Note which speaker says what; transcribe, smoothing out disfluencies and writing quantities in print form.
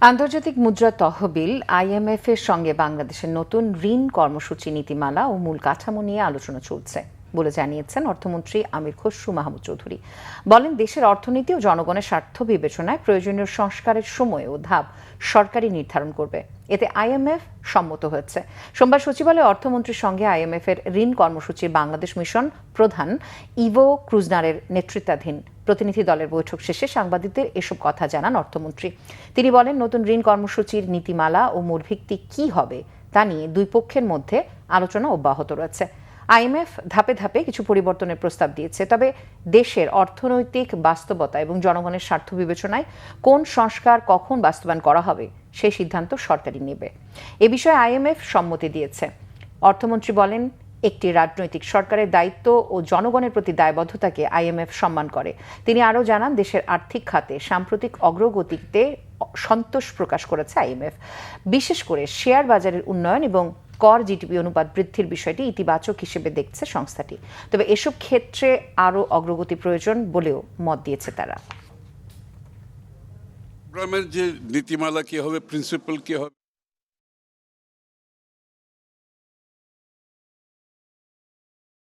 Speaker 1: আন্তর্জাতিক মুদ্রা তহবিল আইএমএফ এর সঙ্গে বাংলাদেশের নতুন ঋণ কর্মসূচি নীতিমালা ও মূল কাঠামো নিয়ে আলোচনা চলছে বলে জানিয়েছেন অর্থমন্ত্রী আমির খসরু মাহমুদ চৌধুরী। বলেন, দেশের অর্থনীতি ও জনগণের স্বার্থ বিবেচনায় প্রয়োজনীয় সংস্কারের সময় ও ধাপ সরকারই নির্ধারণ করবে। এতে আইএমএফ সম্মত হয়েছে। সোমবার সচিবালয়ে অর্থমন্ত্রীর সঙ্গে আইএমএফ এর ঋণ কর্মসূচির বাংলাদেশ মিশন প্রধান ইভো ক্রুজনারের নেতৃত্বাধীন প্রতিনিধি দলের বৈঠক শেষে সাংবাদিকদের এসব কথা জানান অর্থমন্ত্রী। তিনি বলেন, নতুন ঋণ কর্মসূচির নীতিমালা ও মূল ভিত্তি কী হবে তা নিয়ে দুই পক্ষের মধ্যে আলোচনা অব্যাহত রয়েছে। আইএমএফ ধাপে ধাপে কিছু পরিবর্তনের প্রস্তাব দিয়েছে, তবে দেশের অর্থনৈতিক বাস্তবতা এবং জনগণের স্বার্থ বিবেচনায় কোন সংস্কার কখন বাস্তবায়ন করা হবে সেই সিদ্ধান্ত সরকারই নেবে। এ বিষয়ে আইএমএফ সম্মতি দিয়েছে। অর্থমন্ত্রী বলেন, একটি রাজনৈতিক সরকারের দায়িত্ব ও জনগণের প্রতি দায়বদ্ধতাকে আইএমএফ সম্মান করে। তিনি আরও জানান, দেশের আর্থিক খাতে সাম্প্রতিক অগ্রগতিতে সন্তোষ প্রকাশ করেছে আইএমএফ। বিশেষ করে শেয়ার বাজারের উন্নয়ন এবং কর জিডিপি অনুপাত বৃদ্ধির বিষয়টি ইতিবাচক হিসেবে দেখছে সংস্থাটি। তবে এসব ক্ষেত্রে আরও অগ্রগতি প্রয়োজন বলেও মত দিয়েছে তারা।
Speaker 2: যে নীতিমালা কি হবে, প্রিন্সিপাল কি হবে।